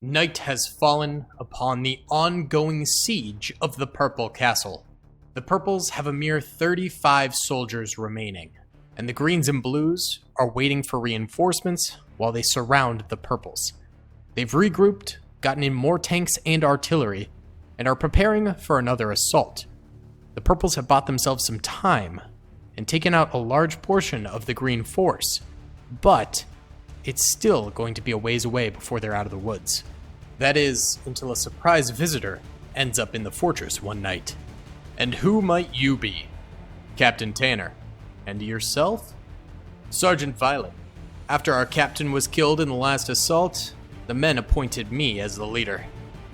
Night has fallen upon the ongoing siege of the Purple Castle. The Purples have a mere 35 soldiers remaining, and the Greens and Blues are waiting for reinforcements while they surround the Purples. They've regrouped, gotten in more tanks and artillery, and are preparing for another assault. The Purples have bought themselves some time and taken out a large portion of the Green force, but it's still going to be a ways away before they're out of the woods. That is, until a surprise visitor ends up in the fortress one night. And who might you be? Captain Tanner. And yourself? Sergeant Violet. After our captain was killed in the last assault, the men appointed me as the leader.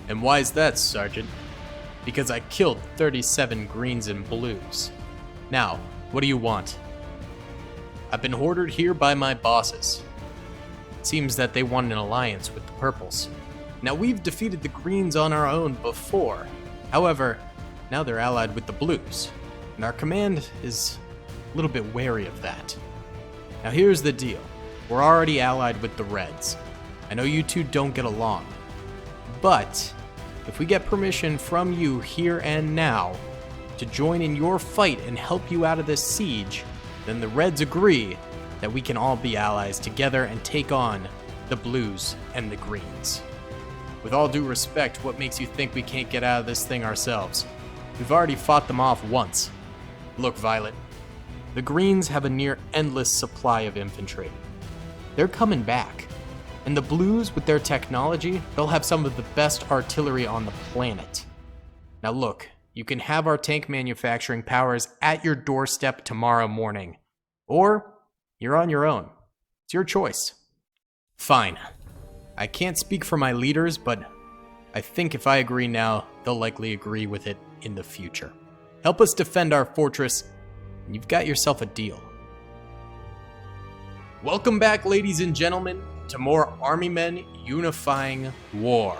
And why's that, Sergeant? Because I killed 37 Greens and Blues. Now, what do you want? I've been ordered here by my bosses. It seems that they want an alliance with the Purples. Now, we've defeated the Greens on our own before. However, now they're allied with the Blues, and our command is a little bit wary of that. Now, here's the deal. We're already allied with the Reds. I know you two don't get along, but if we get permission from you here and now to join in your fight and help you out of this siege, then the Reds agree that we can all be allies together and take on the Blues and the Greens. With all due respect, what makes you think we can't get out of this thing ourselves? We've already fought them off once. Look, Violet, the Greens have a near endless supply of infantry. They're coming back. And the Blues, with their technology, they'll have some of the best artillery on the planet. Now look, you can have our tank manufacturing powers at your doorstep tomorrow morning. Or you're on your own. It's your choice. Fine. I can't speak for my leaders, but I think if I agree now, they'll likely agree with it in the future. Help us defend our fortress, and you've got yourself a deal. Welcome back, ladies and gentlemen, to more Army Men Unifying War.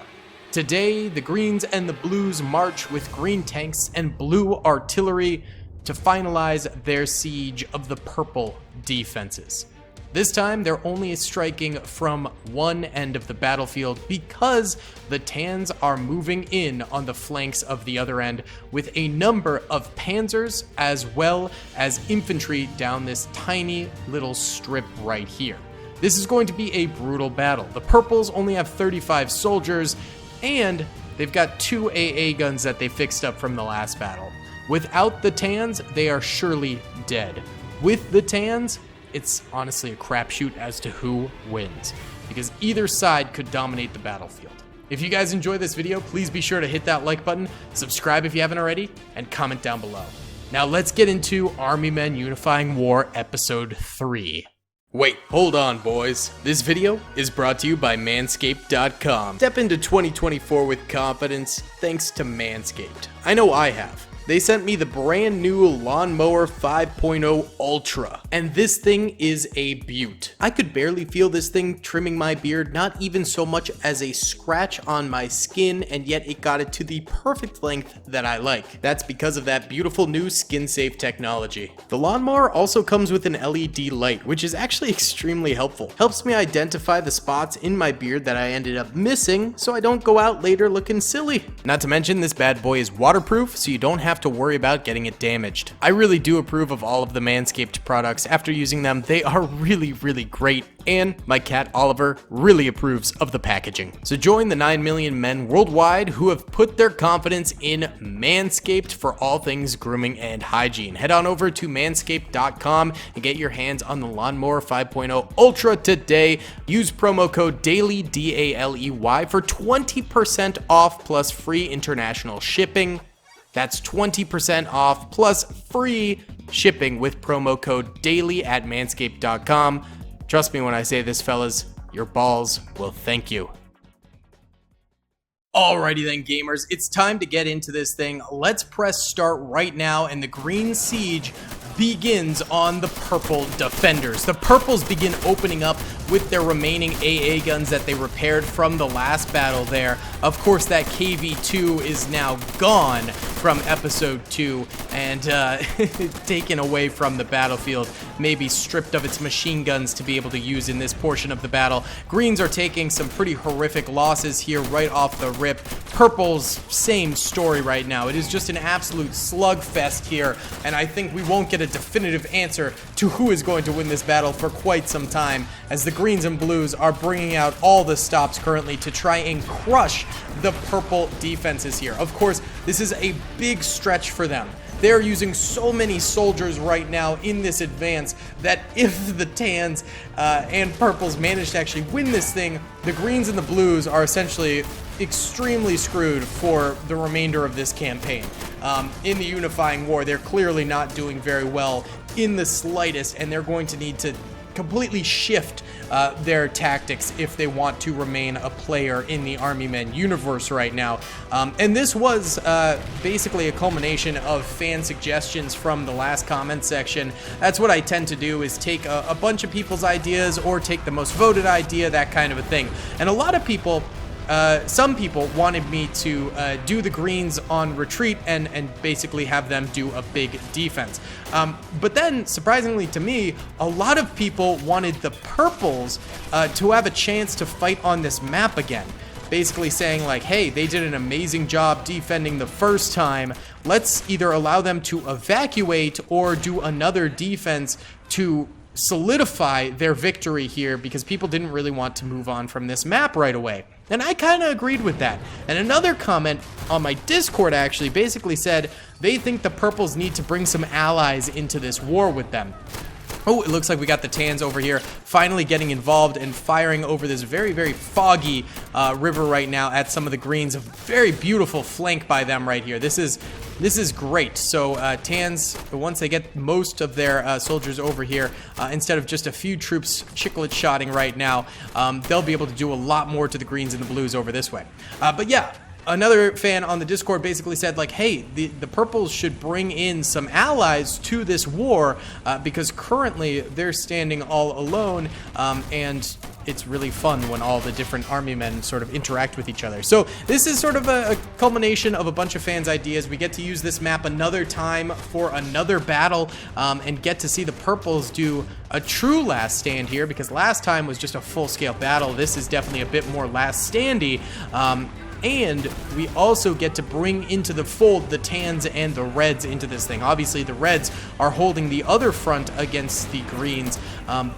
Today, the Greens and the Blues march with green tanks and blue artillery to finalize their siege of the Purple defenses. This time, they're only striking from one end of the battlefield because the Tans are moving in on the flanks of the other end with a number of panzers as well as infantry down this tiny little strip right here. This is going to be a brutal battle. The Purples only have 35 soldiers, and they've got 2 AA guns that they fixed up from the last battle. Without the Tans, they are surely dead. With the Tans, it's honestly a crapshoot as to who wins, because either side could dominate the battlefield. If you guys enjoy this video, please be sure to hit that like button, subscribe if you haven't already, and comment down below. Now let's get into Army Men Unifying War Episode 3. Wait, hold on, boys. This video is brought to you by Manscaped.com. Step into 2024 with confidence thanks to Manscaped. I know I have. They sent me the brand new Lawnmower 5.0 Ultra, and this thing is a beaut. I could barely feel this thing trimming my beard, not even so much as a scratch on my skin, and yet it got it to the perfect length that I like. That's because of that beautiful new skin-safe technology. The lawnmower also comes with an LED light, which is actually extremely helpful. Helps me identify the spots in my beard that I ended up missing, so I don't go out later looking silly. Not to mention, this bad boy is waterproof, so you don't have to worry about getting it damaged. I really do approve of all of the Manscaped products. After using them, they are really great, and my cat Oliver really approves of the packaging. So join the 9 million men worldwide who have put their confidence in Manscaped for all things grooming and hygiene. Head on over to manscaped.com and get your hands on the Lawnmower 5.0 Ultra today. Use promo code DAILY, D-A-L-E-Y, for 20% off plus free international shipping. That's 20% off plus free shipping with promo code DAILY at manscaped.com. Trust me when I say this, fellas, your balls will thank you. Alrighty then, gamers, it's time to get into this thing. Let's press start right now, and the Green Siege begins on the Purple defenders. The Purples begin opening up with their remaining AA guns that they repaired from the last battle there. Of course, that KV-2 is now gone from episode 2 and taken away from the battlefield, maybe stripped of its machine guns to be able to use in this portion of the battle. Greens are taking some pretty horrific losses here right off the rip. Purple's same story right now. It is just an absolute slugfest here, and I think we won't get a definitive answer to who is going to win this battle for quite some time, as the greens and blues are bringing out all the stops currently to try and crush the purple defenses here. Of course, this is a big stretch for them. They're using so many soldiers right now in this advance that if the tans and purples manage to actually win this thing, the greens and the blues are essentially extremely screwed for the remainder of this campaign. In the Unifying War, they're clearly not doing very well in the slightest, and they're going to need to completely shift their tactics if they want to remain a player in the Army Men universe right now. And this was basically a culmination of fan suggestions from the last comment section. That's what I tend to do, is take a bunch of people's ideas or take the most voted idea, that kind of a thing. And a lot of people, some people wanted me to do the greens on retreat and basically have them do a big defense. But then, surprisingly to me, a lot of people wanted the purples to have a chance to fight on this map again. Basically saying like, hey, they did an amazing job defending the first time. Let's either allow them to evacuate or do another defense to solidify their victory here, because people didn't really want to move on from this map right away. And I kind of agreed with that. And another comment on my Discord actually basically said they think the purples need to bring some allies into this war with them. Oh, it looks like we got the tans over here finally getting involved and firing over this very, very foggy river right now at some of the greens. A very beautiful flank by them right here. This is great. So tans, once they get most of their soldiers over here, instead of just a few troops chiclet shotting right now, they'll be able to do a lot more to the greens and the blues over this way. But yeah. Another fan on the Discord basically said like, hey, the purples should bring in some allies to this war because currently they're standing all alone, and it's really fun when all the different army men sort of interact with each other. So this is sort of a culmination of a bunch of fans' ideas. We get to use this map another time for another battle and get to see the purples do a true last stand here, because last time was just a full-scale battle. This is definitely a bit more last standy. And we also get to bring into the fold the tans and the reds into this thing. Obviously, the reds are holding the other front against the greens,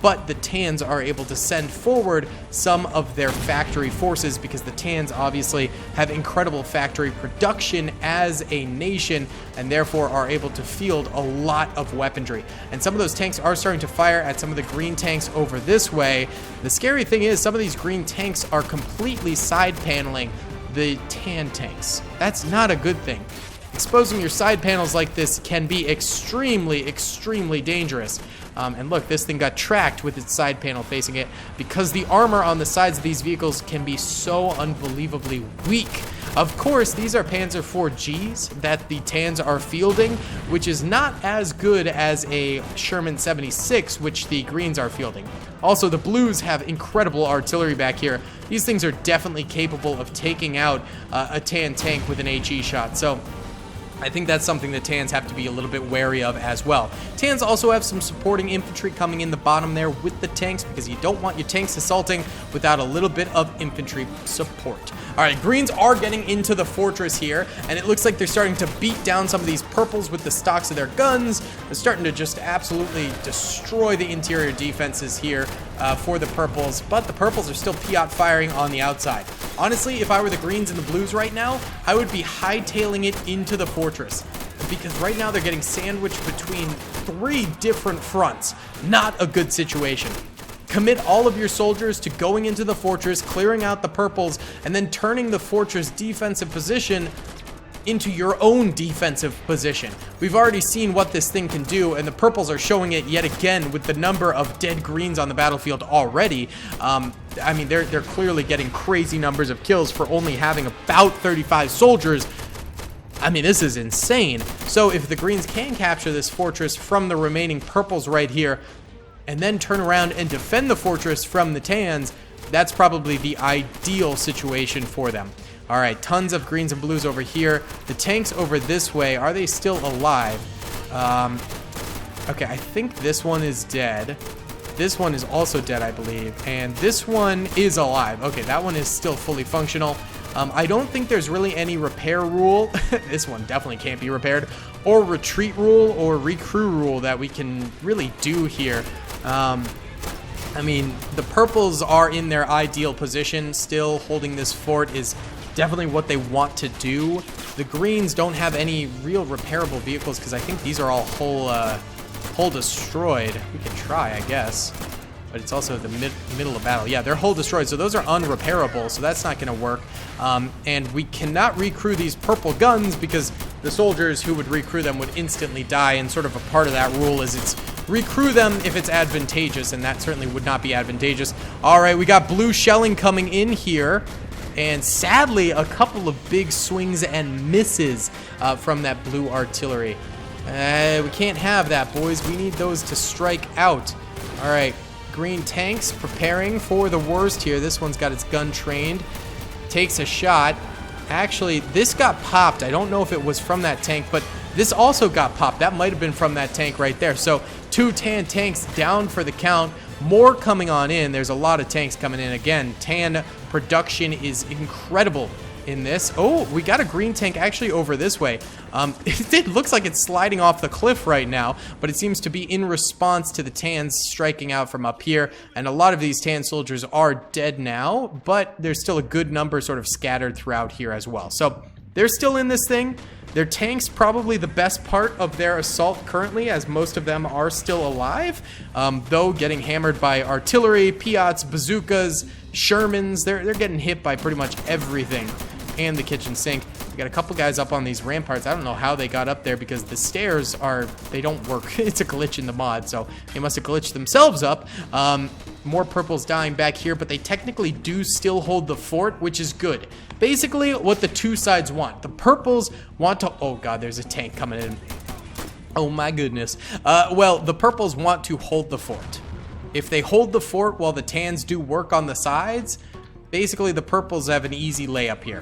but the tans are able to send forward some of their factory forces, because the tans obviously have incredible factory production as a nation and therefore are able to field a lot of weaponry. And some of those tanks are starting to fire at some of the green tanks over this way. The scary thing is some of these green tanks are completely side paneling the tan tanks. That's not a good thing. Exposing your side panels like this can be extremely, extremely dangerous. And look, this thing got tracked with its side panel facing it, because the armor on the sides of these vehicles can be so unbelievably weak. Of course, these are Panzer IV Gs that the tans are fielding, which is not as good as a Sherman 76, which the greens are fielding. Also, the blues have incredible artillery back here. These things are definitely capable of taking out a tan tank with an HE shot. So I think that's something that tans have to be a little bit wary of as well. Tans also have some supporting infantry coming in the bottom there with the tanks, because you don't want your tanks assaulting without a little bit of infantry support. All right, greens are getting into the fortress here, and it looks like they're starting to beat down some of these purples with the stocks of their guns. They're starting to just absolutely destroy the interior defenses here for the purples, but the purples are still Piat firing on the outside. Honestly, if I were the greens and the blues right now, I would be hightailing it into the fortress, because right now they're getting sandwiched between 3 different fronts. Not a good situation. Commit all of your soldiers to going into the fortress, clearing out the purples, and then turning the fortress defensive position into your own defensive position. We've already seen what this thing can do, and the purples are showing it yet again with the number of dead greens on the battlefield already. I mean, they're clearly getting crazy numbers of kills for only having about 35 soldiers. I mean, this is insane. So if the greens can capture this fortress from the remaining purples right here, and then turn around and defend the fortress from the Tans, that's probably the ideal situation for them. All right, tons of greens and blues over here. The tanks over this way, are they still alive? Okay, I think this one is dead. This one is also dead, I believe. And this one is alive. Okay, that one is still fully functional. I don't think there's really any repair rule. This one definitely can't be repaired. Or retreat rule or recrew rule that we can really do here. I mean, the purples are in their ideal position. Still holding this fort is definitely what they want to do. The greens don't have any real repairable vehicles because I think these are all hull destroyed. We can try, I guess. But it's also the middle of battle. Yeah, they're hull destroyed, so those are unrepairable, so that's not going to work. And we cannot recrew these purple guns because the soldiers who would recrew them would instantly die, and sort of a part of that rule is it's recrew them if it's advantageous, and that certainly would not be advantageous. All right, we got blue shelling coming in here, and sadly, a couple of big swings and misses from that blue artillery. We can't have that, boys. We need those to strike out. All right. Green tanks preparing for the worst here. This one's got its gun trained. Takes a shot. Actually, this got popped. I don't know if it was from that tank, but this also got popped. That might have been from that tank right there. So 2 Tan tanks down for the count. More coming on in. There's a lot of tanks coming in. Again, Tan production is incredible in this. Oh, we got a green tank actually over this way. It looks like it's sliding off the cliff right now, but it seems to be in response to the Tans striking out from up here, and a lot of these Tan soldiers are dead now, but there's still a good number sort of scattered throughout here as well. So they're still in this thing. Their tanks probably the best part of their assault currently, as most of them are still alive, though getting hammered by artillery, Piats, bazookas, Shermans. They're getting hit by pretty much everything, and the kitchen sink. We got a couple guys up on these ramparts. I don't know how they got up there because the stairs they don't work. It's a glitch in the mod, so they must have glitched themselves up. More purples dying back here, but they technically do still hold the fort, which is good. Basically, what the two sides want. The purples want to... Oh, God, there's a tank coming in. Oh, my goodness. Well, the purples want to hold the fort. If they hold the fort while the Tans do work on the sides, basically the purples have an easy layup here.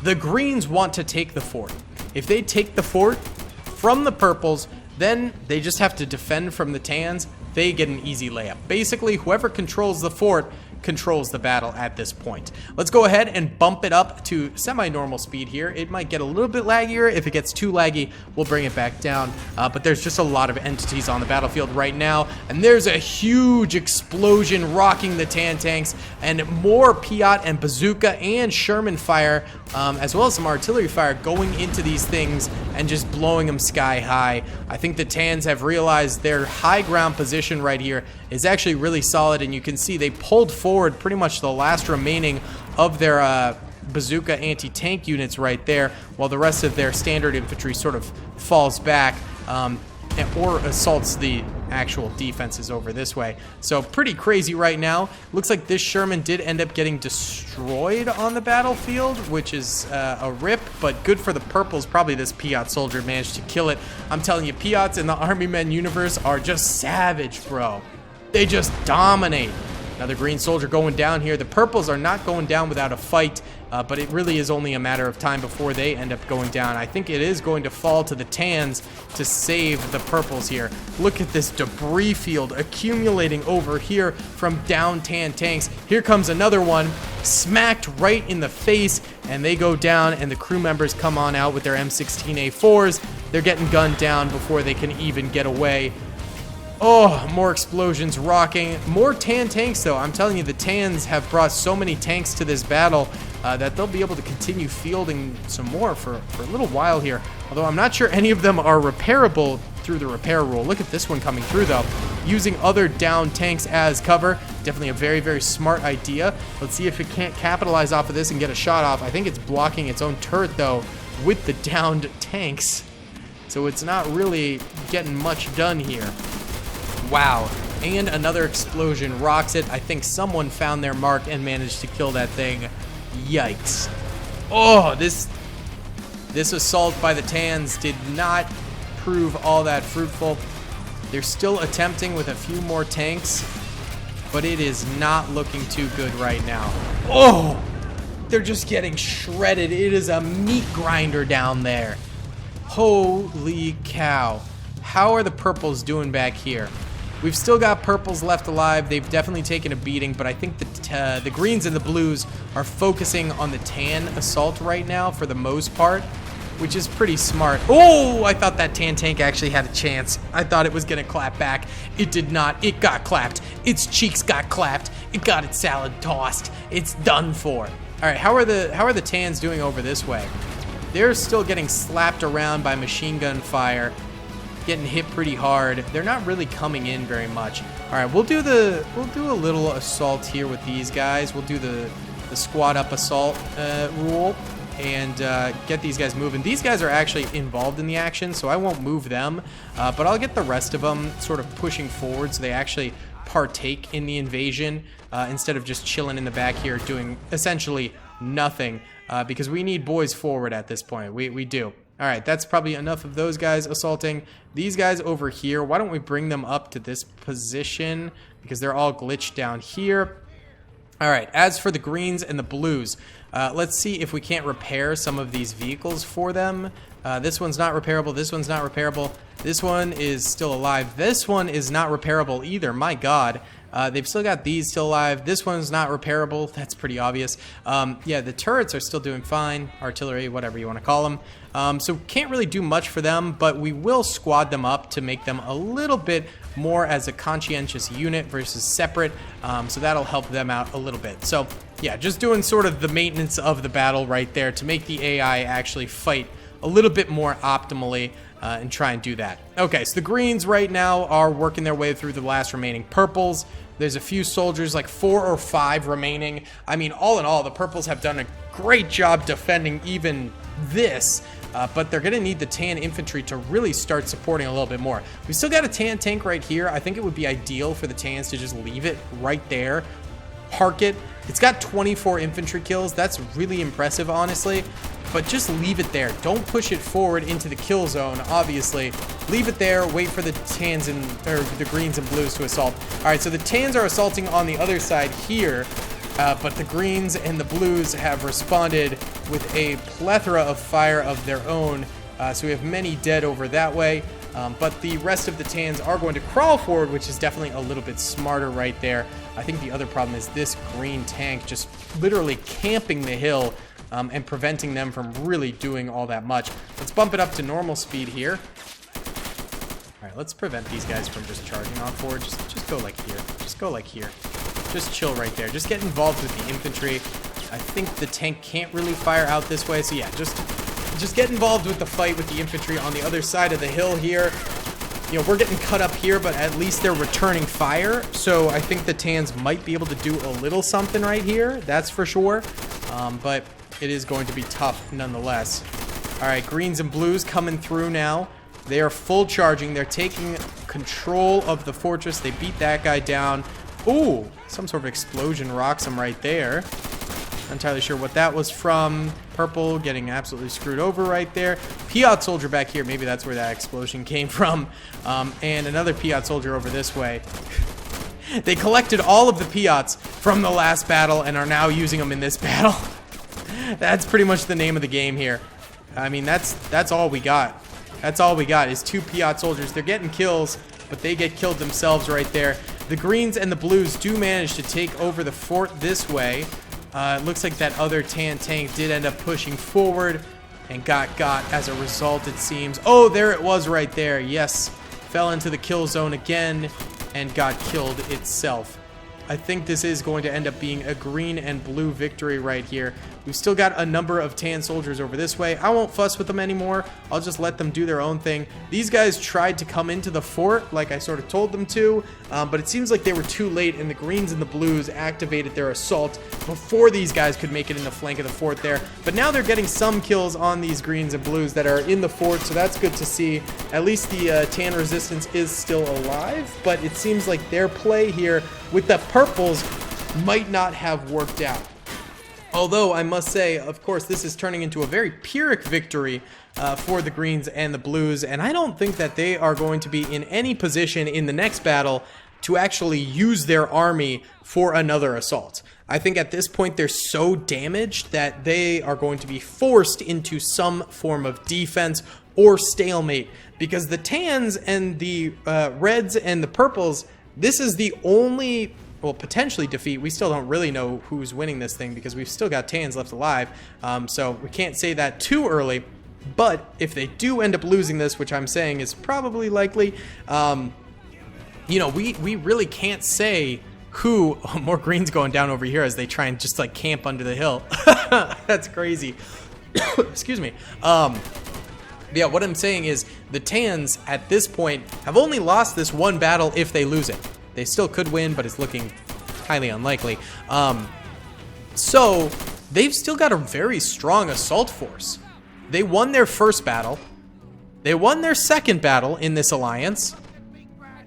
The greens want to take the fort. If they take the fort from the purples, then they just have to defend from the Tans. They get an easy layup. Basically, whoever controls the fort controls the battle at this point. Let's go ahead and bump it up to semi-normal speed here. It might get a little bit laggier. If it gets too laggy, we'll bring it back down. But there's just a lot of entities on the battlefield right now, and there's a huge explosion rocking the Tan tanks, and more Piat and bazooka and Sherman fire, as well as some artillery fire going into these things and just blowing them sky high. I think the Tans have realized their high ground position right here is actually really solid, and you can see they pulled forward pretty much the last remaining of their bazooka anti-tank units right there, while the rest of their standard infantry sort of falls back or assaults the actual defenses over this way. So pretty crazy right now. Looks like this Sherman did end up getting destroyed on the battlefield, which is a rip, but good for the purples. Probably this Piat soldier managed to kill it. I'm telling you, Piats in the Army Men universe are just savage, bro. They just dominate. Another green soldier going down here. The purples are not going down without a fight, but it really is only a matter of time before they end up going down. I think it is going to fall to the Tans to save the purples here. Look at this debris field accumulating over here from down Tan tanks. Here comes another one, smacked right in the face, and they go down, and the crew members come on out with their M16A4s. They're getting gunned down before they can even get away. Oh, more explosions rocking. More Tan tanks, though. I'm telling you, the Tans have brought so many tanks to this battle that they'll be able to continue fielding some more for a little while here. Although I'm not sure any of them are repairable through the repair rule. Look at this one coming through, though. Using other down tanks as cover. Definitely a very, very smart idea. Let's see if it can't capitalize off of this and get a shot off. I think it's blocking its own turret, though, with the downed tanks. So it's not really getting much done here. Wow, and another explosion rocks it. I think someone found their mark and managed to kill that thing. Yikes. Oh, this assault by the Tans did not prove all that fruitful. They're still attempting with a few more tanks, but it is not looking too good right now. Oh, they're just getting shredded. It is a meat grinder down there. Holy cow. How are the purples doing back here? We've still got purples left alive. They've definitely taken a beating, but I think the greens and the blues are focusing on the tan assault right now for the most part, which is pretty smart. Oh, I thought that tan tank actually had a chance. I thought it was gonna clap back. It did not. It got clapped. Its cheeks got clapped. It got its salad tossed. It's done for. All right, how are the tans doing over this way? They're still getting slapped around by machine gun fire, getting hit pretty hard. They're not really coming in very much. All right, we'll do a little assault here with these guys. We'll do the squad up assault rule and get these guys moving. These guys are actually involved in the action, so I won't move them, but I'll get the rest of them sort of pushing forward so they actually partake in the invasion instead of just chilling in the back here doing essentially nothing, because we need boys forward at this point. We do. All right, that's probably enough of those guys assaulting. These guys over here, why don't we bring them up to this position because they're all glitched down here. All right, as for the greens and the blues, let's see if we can't repair some of these vehicles for them. This one's not repairable. This one's not repairable. This one is still alive. This one is not repairable either. My God. They've still got these still alive. This one's not repairable. That's pretty obvious. Yeah, the turrets are still doing fine. Artillery, whatever you want to call them. So can't really do much for them, but we will squad them up to make them a little bit more as a conscientious unit versus separate. So that'll help them out a little bit. So yeah, just doing sort of the maintenance of the battle right there to make the AI actually fight a little bit more optimally. And try and do that. Okay, so the greens right now are working their way through the last remaining purples. There's a few soldiers, like 4 or 5 remaining. I mean, all in all, the purples have done a great job defending even this, but they're gonna need the tan infantry to really start supporting a little bit more. We still got a tan tank right here. I think it would be ideal for the tans to just leave it right there, park it. It's got 24 infantry kills. That's really impressive, honestly. But just leave it there. Don't push it forward into the kill zone, obviously. Leave it there, wait for the tans and, or the greens and blues to assault. All right, so the tans are assaulting on the other side here, but the greens and the blues have responded with a plethora of fire of their own. So we have many dead over that way, but the rest of the tans are going to crawl forward, which is definitely a little bit smarter right there. I think the other problem is this green tank just literally camping the hill, and preventing them from really doing all that much. Let's bump it up to normal speed here. All right, let's prevent these guys from just charging on forward. Just go like here. Just go like here. Just chill right there. Just get involved with the infantry. I think the tank can't really fire out this way, so yeah, just get involved with the fight with the infantry on the other side of the hill here. You know, we're getting cut up here, but at least they're returning fire, so I think the tans might be able to do a little something right here. That's for sure, but it is going to be tough nonetheless. All right, greens and blues coming through now. They are full charging. They're taking control of the fortress. They beat that guy down. Ooh, some sort of explosion rocks him right there. Not entirely sure what that was from. Purple getting absolutely screwed over right there. Piat soldier back here. Maybe that's where that explosion came from. And another Piat soldier over this way. They collected all of the Piats from the last battle and are now using them in this battle. That's pretty much the name of the game here. I mean, that's all we got. That's all we got is 2 Piat soldiers. They're getting kills, but they get killed themselves right there. The greens and the blues do manage to take over the fort this way. It looks like that other tan tank did end up pushing forward and got as a result, it seems. Oh, there it was right there. Yes, fell into the kill zone again and got killed itself. I think this is going to end up being a green and blue victory right here. We've still got a number of tan soldiers over this way. I won't fuss with them anymore. I'll just let them do their own thing. These guys tried to come into the fort like I sort of told them to, but it seems like they were too late, and the greens and the blues activated their assault before these guys could make it in the flank of the fort there. But now they're getting some kills on these greens and blues that are in the fort, so that's good to see. At least the tan resistance is still alive, but it seems like their play here with the purples might not have worked out. Although I must say, of course, this is turning into a very Pyrrhic victory for the Greens and the Blues, and I don't think that they are going to be in any position in the next battle to actually use their army for another assault. I think at this point they're so damaged that they are going to be forced into some form of defense or stalemate, because the tans and the reds and the purples, this is the only, well, potentially defeat. We still don't really know who's winning this thing because we've still got tans left alive, so we can't say that too early. But if they do end up losing this, which I'm saying is probably likely, you know, we really can't say who. Oh, more greens going down over here as they try and just like camp under the hill. That's crazy. Excuse me. Yeah, what I'm saying is the tans at this point have only lost this one battle if they lose it. They still could win, but it's looking highly unlikely. So they've still got a very strong assault force. They won their first battle. They won their second battle in this alliance.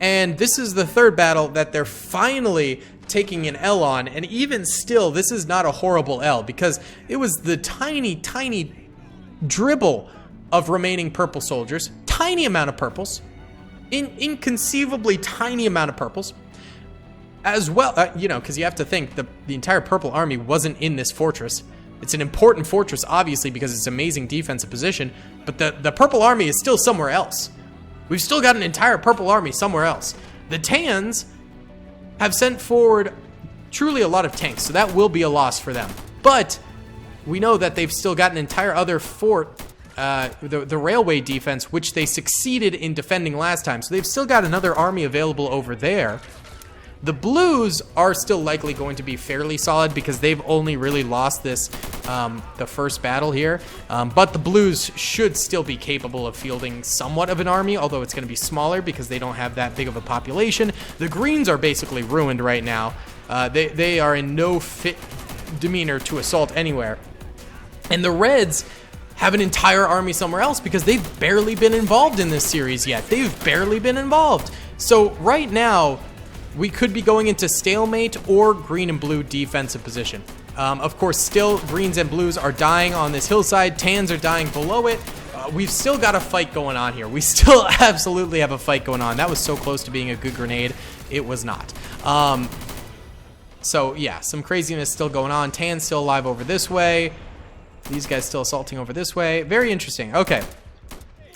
And this is the third battle that they're finally taking an L on. And even still, this is not a horrible L because it was the tiny, tiny dribble of remaining purple soldiers. Tiny amount of purples. Inconceivably tiny amount of purples. As well, you know, because you have to think the entire purple army wasn't in this fortress. It's an important fortress, obviously, because it's amazing defensive position. But the purple army is still somewhere else. We've still got an entire purple army somewhere else. The tans have sent forward truly a lot of tanks, so that will be a loss for them. But we know that they've still got an entire other fort, the railway defense, which they succeeded in defending last time. So they've still got another army available over there. The Blues are still likely going to be fairly solid because they've only really lost this, the first battle here. But the Blues should still be capable of fielding somewhat of an army, although it's going to be smaller because they don't have that big of a population. The Greens are basically ruined right now. They are in no fit demeanor to assault anywhere. And the Reds have an entire army somewhere else because they've barely been involved in this series yet. They've barely been involved. So right now, we could be going into stalemate or green and blue defensive position. Of course, still greens and blues are dying on this hillside. Tans are dying below it. We've still got a fight going on here. We still absolutely have a fight going on. That was so close to being a good grenade. It was not. So yeah, some craziness still going on. Tans still alive over this way. These guys still assaulting over this way. Very interesting. Okay.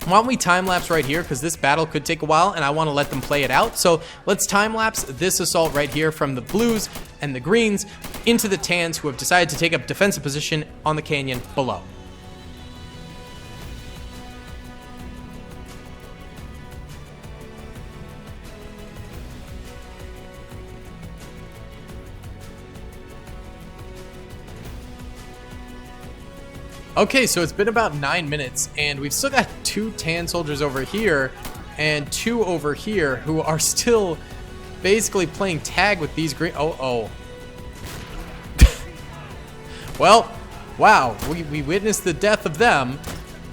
Why don't we time-lapse right here, because this battle could take a while, and I want to let them play it out. So let's time-lapse this assault right here from the blues and the greens into the tans, who have decided to take up defensive position on the canyon below. Okay, so it's been about 9 minutes, and we've still got 2 tan soldiers over here and 2 over here who are still basically playing tag with these green. Oh. Well, wow, we witnessed the death of them.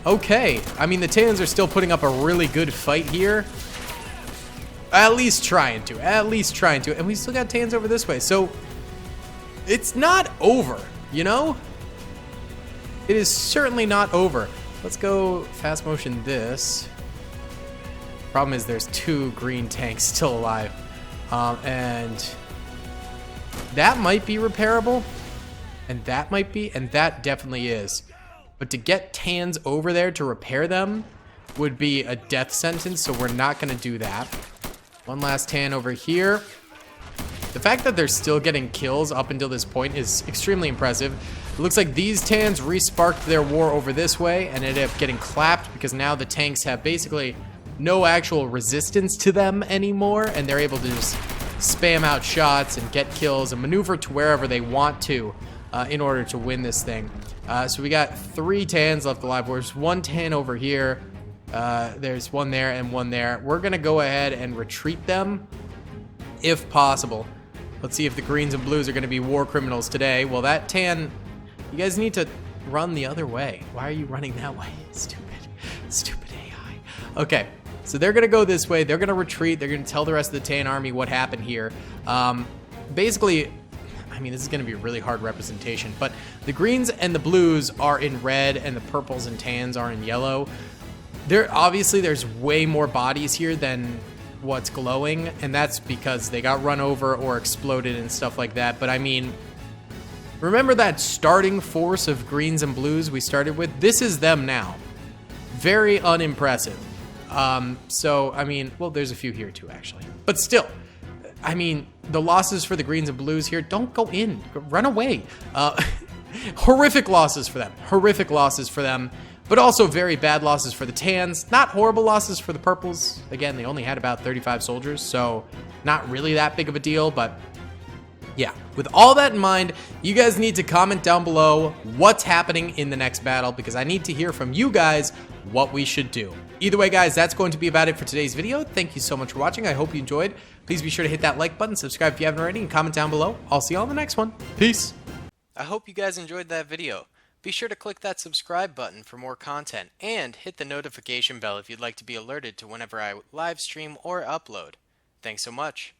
Okay, I mean, the tans are still putting up a really good fight here. At least trying to. And we still got tans over this way, so it's not over, you know? It is certainly not over. Let's go fast motion this. Problem is there's 2 green tanks still alive. And that might be repairable. And that might be, and that definitely is. But to get tans over there to repair them would be a death sentence, so we're not gonna do that. One last tan over here. The fact that they're still getting kills up until this point is extremely impressive. It looks like these tans re-sparked their war over this way and ended up getting clapped because now the tanks have basically no actual resistance to them anymore, and they're able to just spam out shots and get kills and maneuver to wherever they want to in order to win this thing. So we got 3 tans left alive. There's 1 tan over here. There's 1 there and 1 there. We're gonna go ahead and retreat them if possible. Let's see if the greens and blues are gonna be war criminals today. Well, that tan, you guys need to run the other way. Why are you running that way? Stupid AI. Okay, so they're gonna go this way. They're gonna retreat. They're gonna tell the rest of the tan army what happened here. Basically, I mean, this is going to be a really hard representation, but the greens and the blues are in red and the purples and tans are in yellow. Obviously there's way more bodies here than what's glowing, and that's because they got run over or exploded and stuff like that. But I mean, remember that starting force of greens and blues we started with? This is them now. Very unimpressive. So, I mean, well, there's a few here too, actually. But still, I mean, the losses for the greens and blues here, don't go in. Run away. Horrific losses for them. Horrific losses for them. But also very bad losses for the tans. Not horrible losses for the purples. Again, they only had about 35 soldiers, so not really that big of a deal. But yeah, with all that in mind, you guys need to comment down below what's happening in the next battle, because I need to hear from you guys what we should do. Either way, guys, that's going to be about it for today's video. Thank you so much for watching. I hope you enjoyed. Please be sure to hit that like button, subscribe if you haven't already, and comment down below. I'll see you all in the next one. Peace. I hope you guys enjoyed that video. Be sure to click that subscribe button for more content, and hit the notification bell if you'd like to be alerted to whenever I live stream or upload. Thanks so much.